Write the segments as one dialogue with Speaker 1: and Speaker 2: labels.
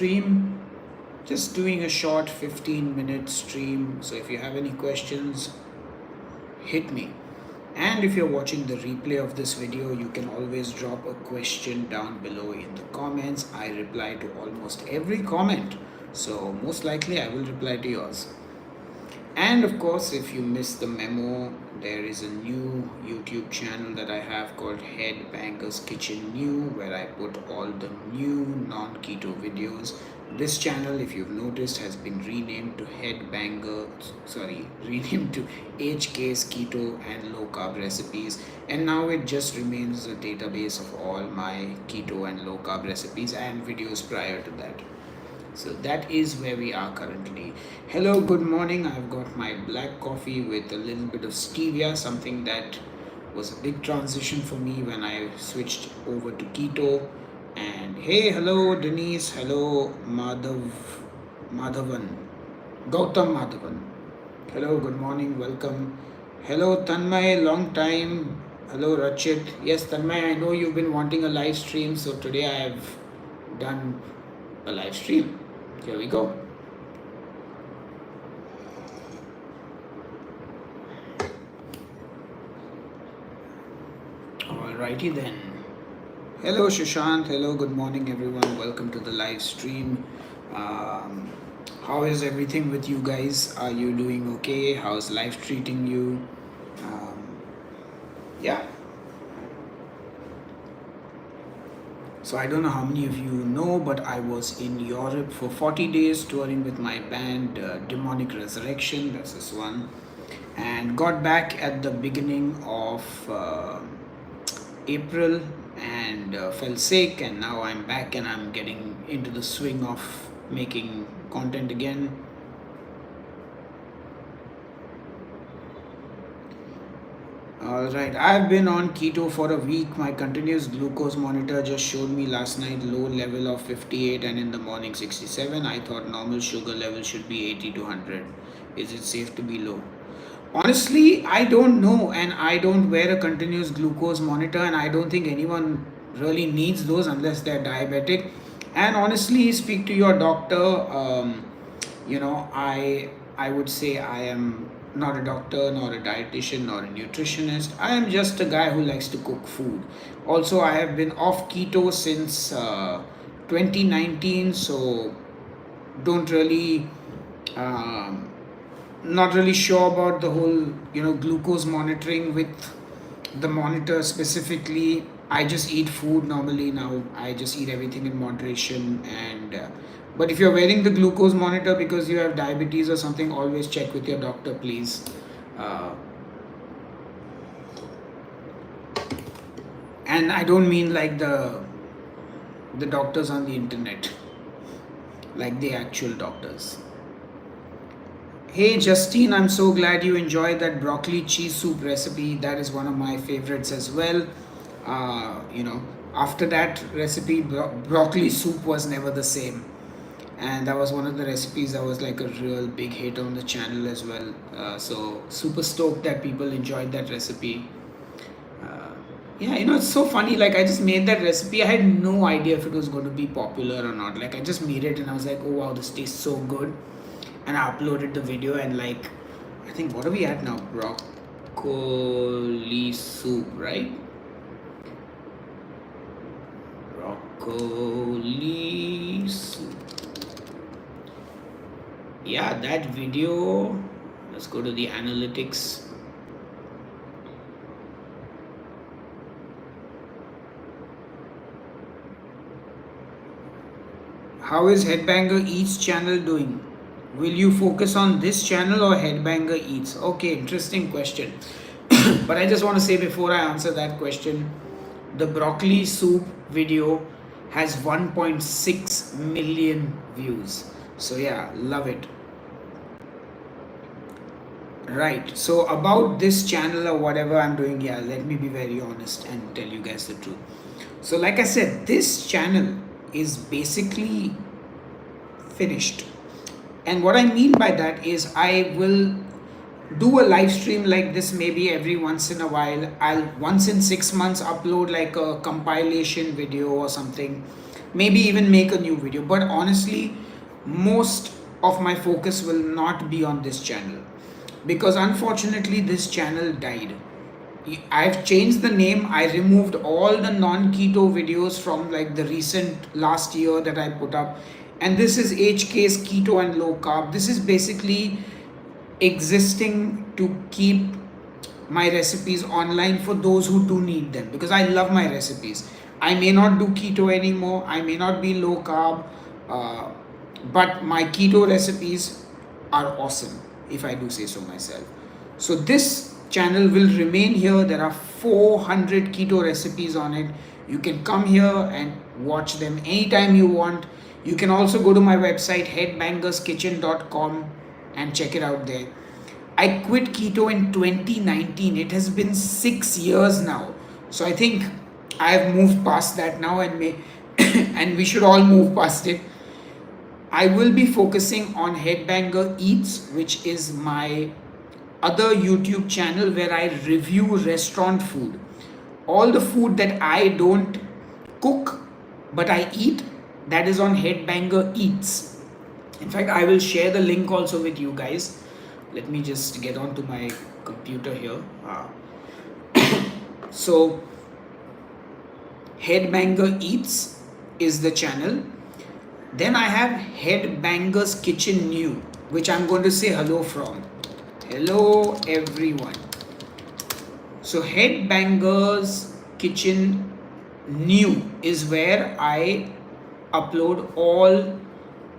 Speaker 1: stream. Just doing a short 15-minute stream. So if you have any questions, hit me. And if you're watching the replay of this video, you can always drop a question down below in the comments. I reply to almost every comment, so most likely I will reply to yours. And of course, if you missed the memo, there is a new YouTube channel that I have called Headbangers Kitchen New, where I put all the new non-keto videos. This channel, if you've noticed, has been renamed to renamed to HK's Keto and Low Carb Recipes, and now it just remains a database of all my keto and low carb recipes and videos prior to that. So that is where we are currently. Hello, good morning. I've got my black coffee with a little bit of stevia, something that was a big transition for me when I switched over to keto. And hey, hello Denise, hello Madhavan, Gautam Madhavan. Hello, good morning, welcome. Hello Tanmay, long time. Hello Rachit. Yes, Tanmay, I know you've been wanting a live stream, so today I have done a live stream. Here we go. Alrighty then. Hello Shashant, hello, good morning everyone. Welcome to the live stream. How is everything with you guys? Are you doing okay? How's life treating you? Yeah. So I don't know how many of you know, but I was in Europe for 40 days touring with my band Demonic Resurrection, that's this one, and got back at the beginning of April and fell sick, and now I'm back and I'm getting into the swing of making content again. Alright, I've been on keto for a week. My continuous glucose monitor just showed me last night low level of 58 and in the morning 67. I thought normal sugar level should be 80 to 100. Is it safe to be low? Honestly, I don't know, and I don't wear a continuous glucose monitor, and I don't think anyone really needs those unless they're diabetic. And honestly, speak to your doctor. I would say I am not a doctor, nor a dietitian, nor a nutritionist. I am just a guy who likes to cook food. Also, I have been off keto since 2019, so don't really, not really sure about the whole, glucose monitoring with the monitor specifically. I just eat food normally now. I just eat everything in moderation, and but if you're wearing the glucose monitor because you have diabetes or something, always check with your doctor, please. And I don't mean like the doctors on the internet, like the actual doctors. Hey Justine, I'm so glad you enjoyed that broccoli cheese soup recipe. That is one of my favorites as well. After that recipe, broccoli soup was never the same. And that was one of the recipes that was like a real big hit on the channel as well. So super stoked that people enjoyed that recipe. It's so funny. Like, I just made that recipe. I had no idea if it was going to be popular or not. Like, I just made it and I was like, oh wow, this tastes so good. And I uploaded the video, and like, I think, what are we at now? Broccoli soup, right? Broccoli soup. Yeah, that video. Let's go to the analytics. How is Headbanger Eats channel doing? Will you focus on this channel or Headbanger Eats? Okay, interesting question. But I just want to say before I answer that question, the broccoli soup video has 1.6 million views. So yeah, love it. Right, so about this channel or whatever I'm doing, yeah, let me be very honest and tell you guys the truth. So like I said, this channel is basically finished. And what I mean by that is I will do a live stream like this maybe every once in a while. I'll once in 6 months upload like a compilation video or something. maybe even make a new video. But honestly, most of my focus will not be on this channel, because unfortunately this channel died. I've changed the name. I removed all the non-keto videos from like the recent last year that I put up, and this is HK's keto and low carb. This is basically existing to keep my recipes online for those who do need them, because I love my recipes. I may not do keto anymore, I may not be low carb, uh, but my keto recipes are awesome, if I do say so myself. So this channel will remain here. There are 400 keto recipes on it. You can come here and watch them anytime you want. You can also go to my website headbangerskitchen.com and check it out there. I quit keto in 2019. It has been 6 years now. So I think I have moved past that now, and and we should all move past it. I will be focusing on Headbanger Eats, which is my other YouTube channel where I review restaurant food. All the food that I don't cook but I eat, that is on Headbanger Eats. In fact, I will share the link also with you guys. Let me just get onto my computer here. So Headbanger Eats is the channel. Then I have Headbanger's Kitchen New, which I'm going to say hello from. Hello everyone. So Headbanger's Kitchen New is where I upload all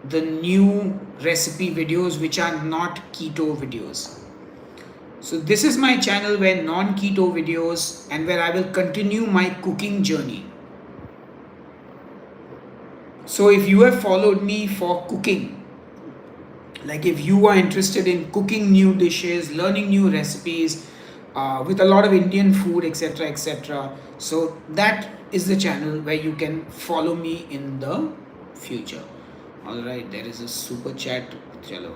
Speaker 1: the new recipe videos which are not keto videos. So this is my channel where non-keto videos, and where I will continue my cooking journey. So if you have followed me for cooking, like if you are interested in cooking new dishes, learning new recipes with a lot of Indian food, etc., etc., so that is the channel where you can follow me in the future. All right, there is a super chat. Chalo.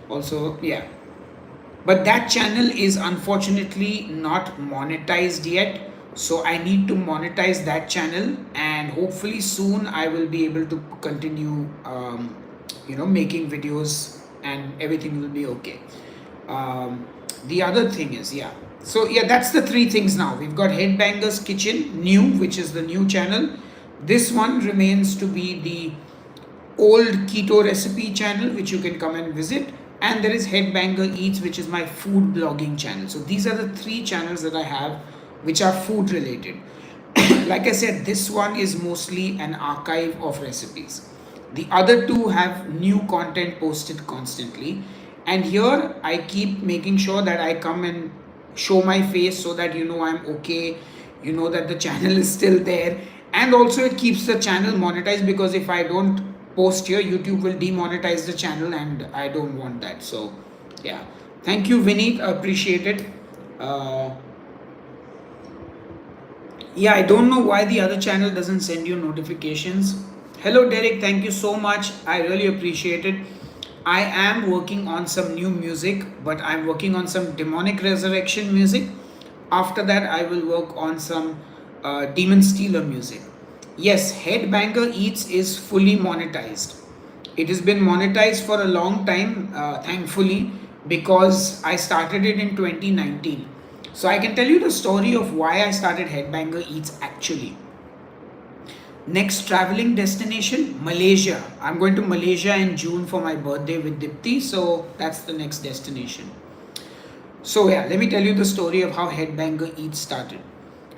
Speaker 1: Also, yeah, but that channel is unfortunately not monetized yet, so I need to monetize that channel, and hopefully soon I will be able to continue making videos, and everything will be okay. The other thing is, yeah, so yeah, that's the three things now. We've got Headbangers Kitchen New, which is the new channel. This one remains to be the old keto recipe channel, which you can come and visit. And there is Headbanger Eats, which is my food blogging channel. So these are the three channels that I have which are food related. Like I said, this one is mostly an archive of recipes. The other two have new content posted constantly. And here I keep making sure that I come and show my face so that you know I'm okay, you know that the channel is still there. And also it keeps the channel monetized, because if I don't post here, YouTube will demonetize the channel, and I don't want that. So yeah, thank you Vineet, appreciate it. Yeah, I don't know why the other channel doesn't send you notifications. Hello Derek, thank you so much, I really appreciate it. I am working on some new music, but I'm working on some demonic resurrection music. After that I will work on some demon stealer music. Yes, Headbanger Eats is fully monetized. It has been monetized for a long time, thankfully, because I started it in 2019. So I can tell you the story of why I started Headbanger Eats actually. Next traveling destination, Malaysia. I'm going to Malaysia in June for my birthday with Dipti, so that's the next destination. So yeah, let me tell you the story of how Headbanger Eats started.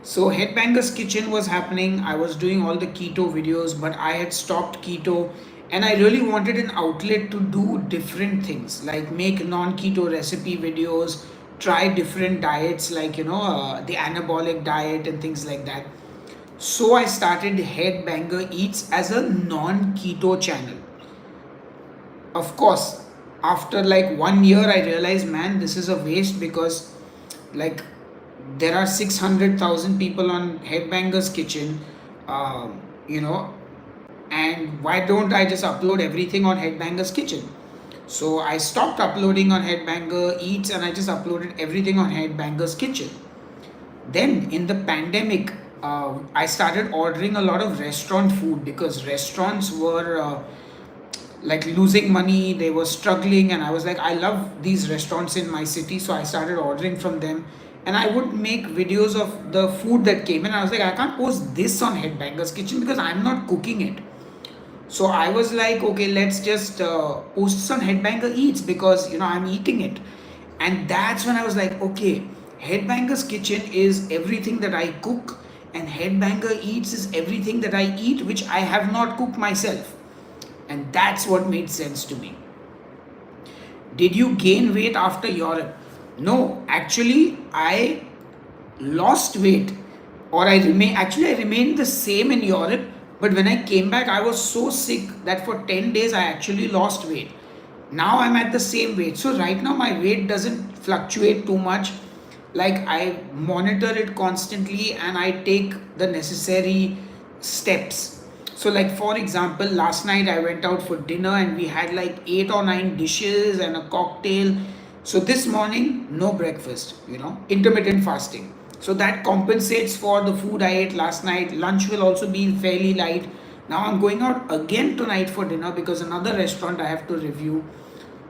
Speaker 1: So Headbanger's Kitchen was happening. I was doing all the keto videos, but I had stopped keto, and I really wanted an outlet to do different things, like make non-keto recipe videos, try different diets, like the anabolic diet and things like that. So I started Headbanger Eats as a non-keto channel. Of course, after like 1 year, I realized, man, this is a waste, because like there are 600,000 people on Headbanger's Kitchen, you know, and why don't I just upload everything on Headbanger's Kitchen? So I stopped uploading on Headbanger Eats, and I just uploaded everything on Headbanger's Kitchen. Then in the pandemic, I started ordering a lot of restaurant food because restaurants were like losing money, they were struggling, and I was like, I love these restaurants in my city, so I started ordering from them. And I would make videos of the food that came in. I was like, I can't post this on Headbangers Kitchen because I'm not cooking it. So I was like, okay, let's just post this on Headbanger Eats because I'm eating it. And that's when I was like, okay, Headbanger's Kitchen is everything that I cook, and Headbanger Eats is everything that I eat, which I have not cooked myself. And that's what made sense to me. Did you gain weight after Europe? No, actually, I lost weight, or I remained the same in Europe. But when I came back, I was so sick that for 10 days I actually lost weight. Now I'm at the same weight. So right now my weight doesn't fluctuate too much. Like, I monitor it constantly and I take the necessary steps. So, like, for example, last night I went out for dinner and we had like 8 or 9 dishes and a cocktail. So this morning, no breakfast, intermittent fasting. So that compensates for the food I ate last night. Lunch will also be fairly light. Now I'm going out again tonight for dinner because another restaurant I have to review.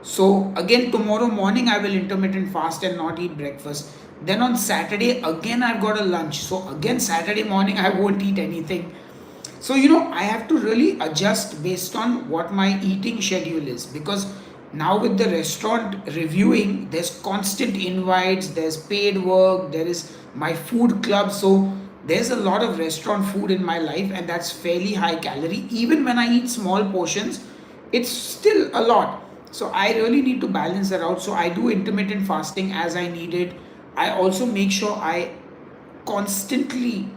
Speaker 1: So again, tomorrow morning I will intermittent fast and not eat breakfast. Then on Saturday again I've got a lunch. So again Saturday morning I won't eat anything. So I have to really adjust based on what my eating schedule is, because now with the restaurant reviewing, there's constant invites, there's paid work, there is my food club. So there's a lot of restaurant food in my life, and that's fairly high calorie. Even when I eat small portions, it's still a lot. So I really need to balance that out. So I do intermittent fasting as I need it. I also make sure I constantly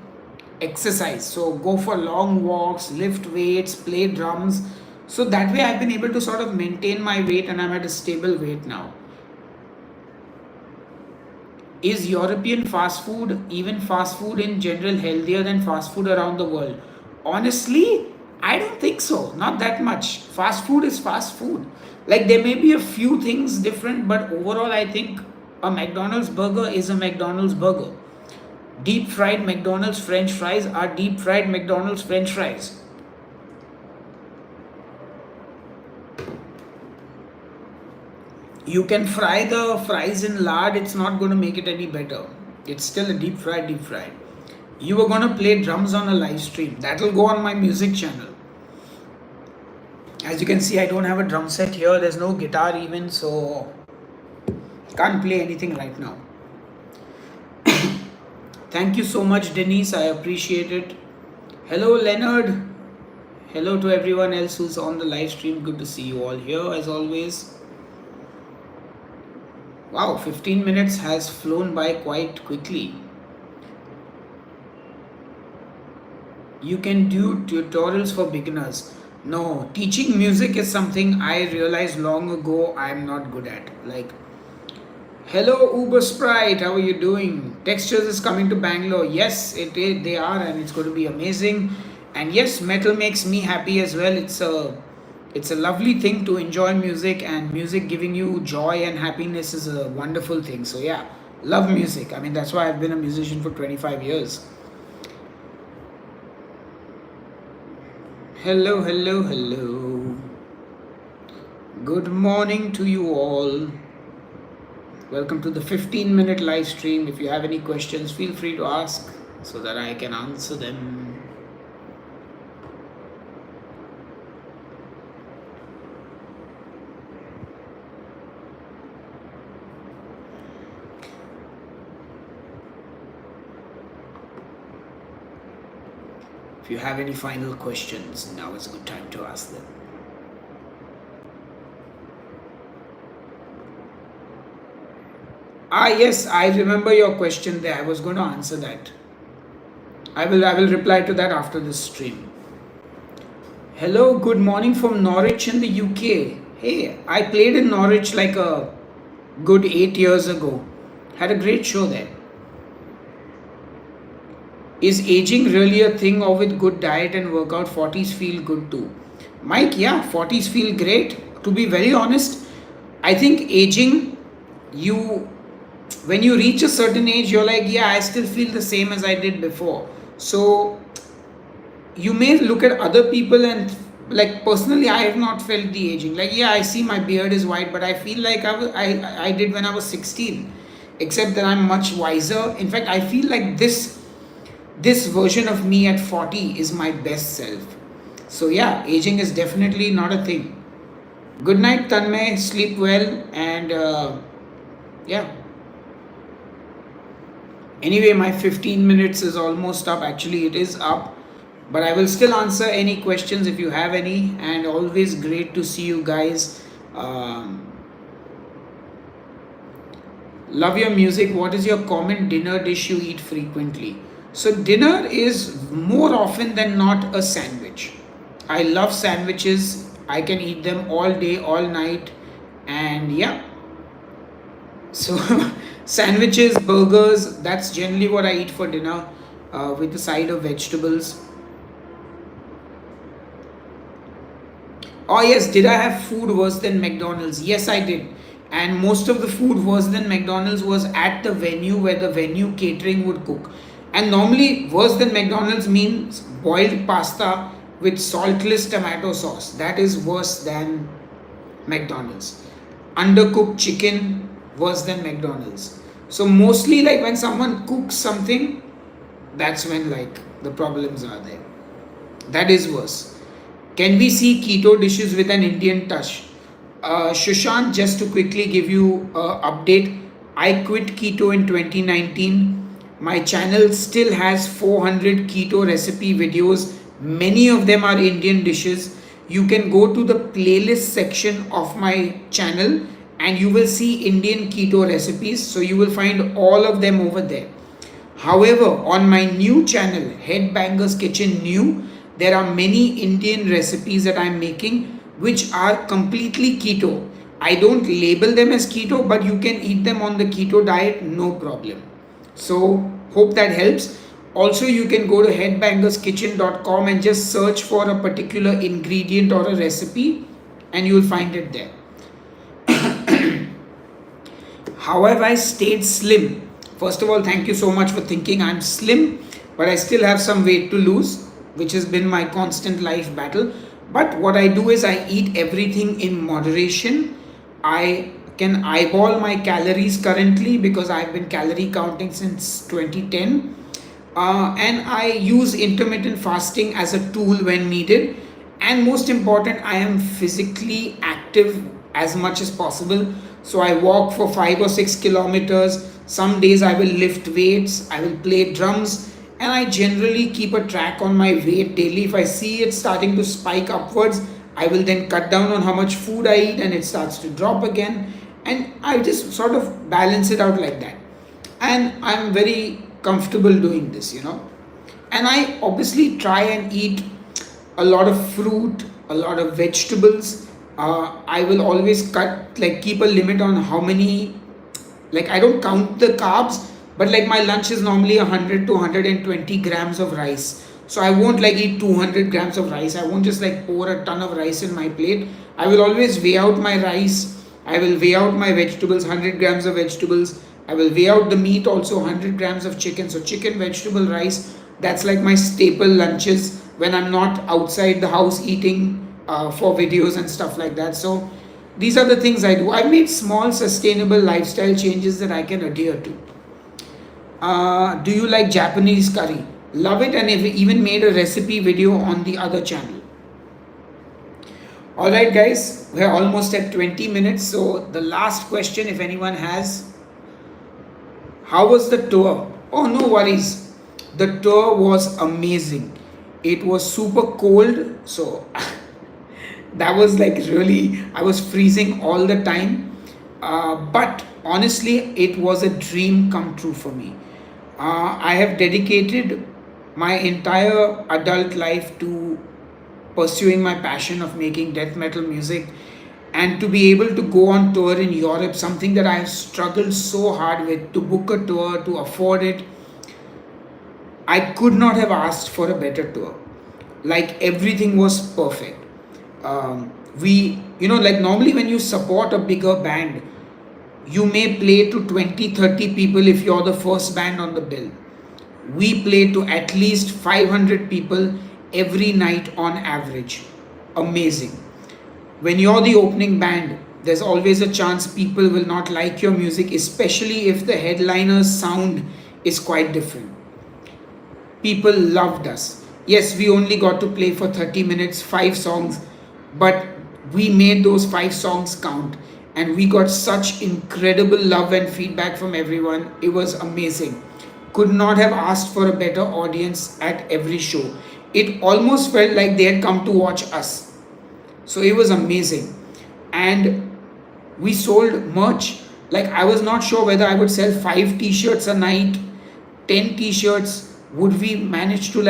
Speaker 1: exercise. So go for long walks, lift weights, play drums. So that way I've been able to sort of maintain my weight and I'm at a stable weight now. Is European fast food, even fast food in general, healthier than fast food around the world? Honestly, I don't think so. Not that much. Fast food is fast food. Like, there may be a few things different, but overall I think a McDonald's burger is a McDonald's burger. Deep fried McDonald's French fries are deep fried McDonald's French fries. You can fry the fries in lard, it's not going to make it any better. It's still a deep fried. You were going to play drums on a live stream. That'll go on my music channel. As you can see, I don't have a drum set here. There's no guitar even, so can't play anything right now. Thank you so much, Denise. I appreciate it. Hello, Leonard. Hello to everyone else who's on the live stream. Good to see you all here as always. Wow, 15 minutes has flown by quite quickly. You can do tutorials for beginners. No, teaching music is something I realized long ago I'm not good at. Like, hello Uber Sprite, how are you doing? Textures is coming to Bangalore. Yes, it is, they are, and it's going to be amazing. And yes, metal makes me happy as well. It's a lovely thing to enjoy music, and music giving you joy and happiness is a wonderful thing. So yeah, love music. I mean, that's why I've been a musician for 25 years. Hello. Good morning to you all. Welcome to the 15-minute live stream. If you have any questions, feel free to ask so that I can answer them. If you have any final questions, now is a good time to ask them. Yes, I remember your question there. I was going to answer that. I will reply to that after this stream. Hello, good morning from Norwich in the UK. Hey, I played in Norwich like a good 8 years ago. Had a great show there. Is aging really a thing, or with good diet and workout 40s feel good too? Mike, yeah, 40s feel great. To be very honest, I think aging, you when you reach a certain age, you're like, yeah, I still feel the same as I did before. So you may look at other people and, like, personally I have not felt the aging. Like, yeah, I see my beard is white, but I feel like I did when I was 16, except that I'm much wiser. In fact, I feel like this version of me at 40 is my best self. So yeah, aging is definitely not a thing. Good night, Tanmay. Sleep well, and yeah. Anyway, my 15 minutes is almost up. Actually, it is up. But I will still answer any questions if you have any. And always great to see you guys. Um, love your music. What is your common dinner dish you eat frequently? So, dinner is more often than not a sandwich. I love sandwiches. I can eat them all day, all night. And yeah, so sandwiches, burgers, that's generally what I eat for dinner, with a side of vegetables. Oh, yes, did I have food worse than McDonald's? Yes, I did. And most of the food worse than McDonald's was at the venue where the venue catering would cook. And normally, worse than McDonald's means boiled pasta with saltless tomato sauce. That is worse than McDonald's. Undercooked chicken, worse than McDonald's. So mostly, like, when someone cooks something, that's when, like, the problems are there. That is worse. Can we see keto dishes with an Indian touch? Shushant, just to quickly give you an update, I quit keto in 2019. My channel still has 400 keto recipe videos. Many of them are Indian dishes. You can go to the playlist section of my channel and you will see Indian keto recipes. So you will find all of them over there. However, on my new channel, Headbangers Kitchen New, there are many Indian recipes that I'm making which are completely keto. I don't label them as keto, but you can eat them on the keto diet, no problem. So, hope that helps. Also, you can go to headbangerskitchen.com and just search for a particular ingredient or a recipe and you'll find it there. How have I stayed slim? First of all, thank you so much for thinking I'm slim, but I still have some weight to lose, which has been my constant life battle. But what I do is I eat everything in moderation. I can eyeball my calories currently because I've been calorie counting since 2010. And I use intermittent fasting as a tool when needed. And most important, I am physically active as much as possible. So I walk for 5 or 6 kilometers. Some days I will lift weights, I will play drums, and I generally keep a track on my weight daily. If I see it starting to spike upwards, I will then cut down on how much food I eat and it starts to drop again. And I just sort of balance it out like that. And I'm very comfortable doing this. And I obviously try and eat a lot of fruit, a lot of vegetables. I will always keep a limit on how many, like, I don't count the carbs, but like my lunch is normally 100 to 120 grams of rice. So I won't like eat 200 grams of rice. I won't just like pour a ton of rice in my plate. I will always weigh out my rice. I will weigh out my vegetables, 100 grams of vegetables. I will weigh out the meat also, 100 grams of chicken. So chicken, vegetable, rice, that's like my staple lunches when I'm not outside the house eating for videos and stuff like that. So these are the things I do. I've made small sustainable lifestyle changes that I can adhere to. Do you like Japanese curry? Love it, and I've even made a recipe video on the other channel. Alright guys, we're almost at 20 minutes. So the last question, if anyone has, how was the tour? Oh, no worries. The tour was amazing. It was super cold, so that was like really, I was freezing all the time. But honestly, it was a dream come true for me. I have dedicated my entire adult life to pursuing my passion of making death metal music, and to be able to go on tour in Europe, something that I have struggled so hard with, to book a tour, to afford it. I could not have asked for a better tour. Like, everything was perfect. Like normally when you support a bigger band, You may play to 20, 30 people if you're the first band on the bill. We play to at least 500 people every night on average. Amazing. When you're the opening band, there's always a chance people will not like your music, especially if the headliner's sound is quite different. People loved us. Yes, we only got to play for 30 minutes, 5 songs, but we made those 5 songs count. And we got such incredible love and feedback from everyone. It was amazing. Could not have asked for a better audience at every show. It almost felt like they had come to watch us. So it was amazing. And we sold merch. Like, I was not sure whether I would sell 5 t-shirts a night, 10 t-shirts. Would we manage to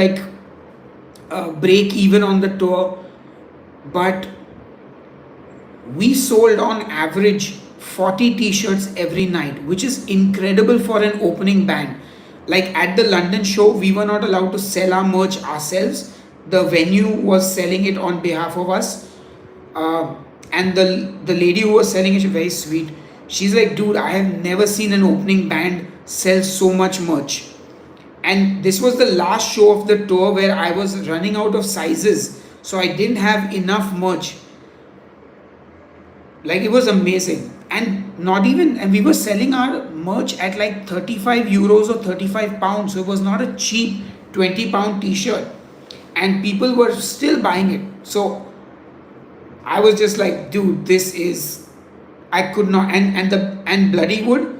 Speaker 1: break even on the tour? But we sold on average 40 t-shirts every night, which is incredible for an opening band. Like, at the London show, we were not allowed to sell our merch ourselves. The venue was selling it on behalf of us. And the lady who was selling it, very sweet. She's like, dude, I have never seen an opening band sell so much merch. And this was the last show of the tour where I was running out of sizes, so I didn't have enough merch. Like, it was amazing. And not even, and we were selling our merch at like 35 euros or 35 pounds, so it was not a cheap 20-pound t-shirt, and people were still buying it. So I was just like, dude, this is, I could not. And Bloodywood,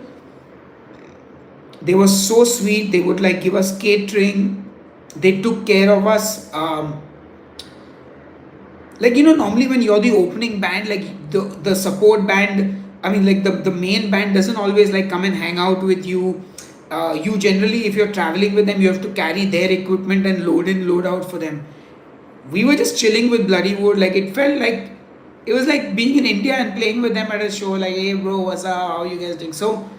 Speaker 1: they were so sweet. They would like give us catering. They took care of us. Like, normally when you're the opening band, like the support band, I mean, like the main band doesn't always like come and hang out with you. You generally, if you're traveling with them, you have to carry their equipment and load in, load out for them. We were just chilling with Bloodywood. Like, it felt like it was like being in India and playing with them at a show. Like, hey bro, what's up? How you guys doing? So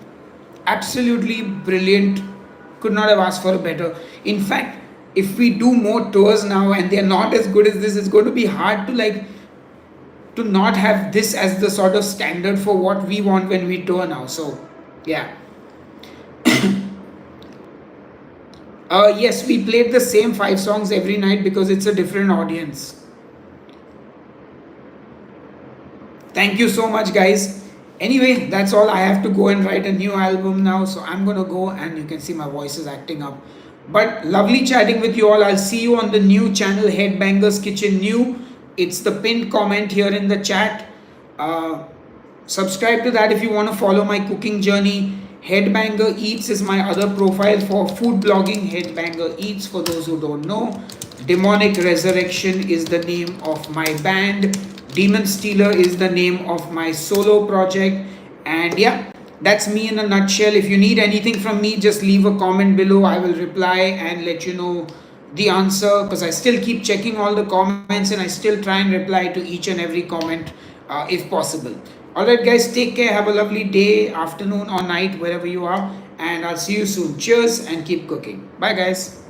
Speaker 1: absolutely brilliant. Could not have asked for a better. In fact, if we do more tours now and they're not as good as this, it's going to be hard to not have this as the sort of standard for what we want when we tour now. So yeah. Yes, we played the same 5 songs every night because it's a different audience. Thank you so much, guys. Anyway, that's all. I have to go and write a new album now, so I'm gonna go, and you can see my voice is acting up. But lovely chatting with you all. I'll see you on the new channel, Headbangers Kitchen New. It's the pinned comment here in the chat. Subscribe to that if you want to follow my cooking journey. Headbanger Eats is my other profile for food blogging. Headbanger Eats, for those who don't know. Demonic Resurrection is the name of my band. Demon Stealer is the name of my solo project. And yeah, that's me in a nutshell. If you need anything from me, just leave a comment below. I will reply and let you know the answer, because I still keep checking all the comments and I still try and reply to each and every comment if possible. Alright guys, take care. Have a lovely day, afternoon or night, wherever you are. And I'll see you soon. Cheers and keep cooking. Bye guys.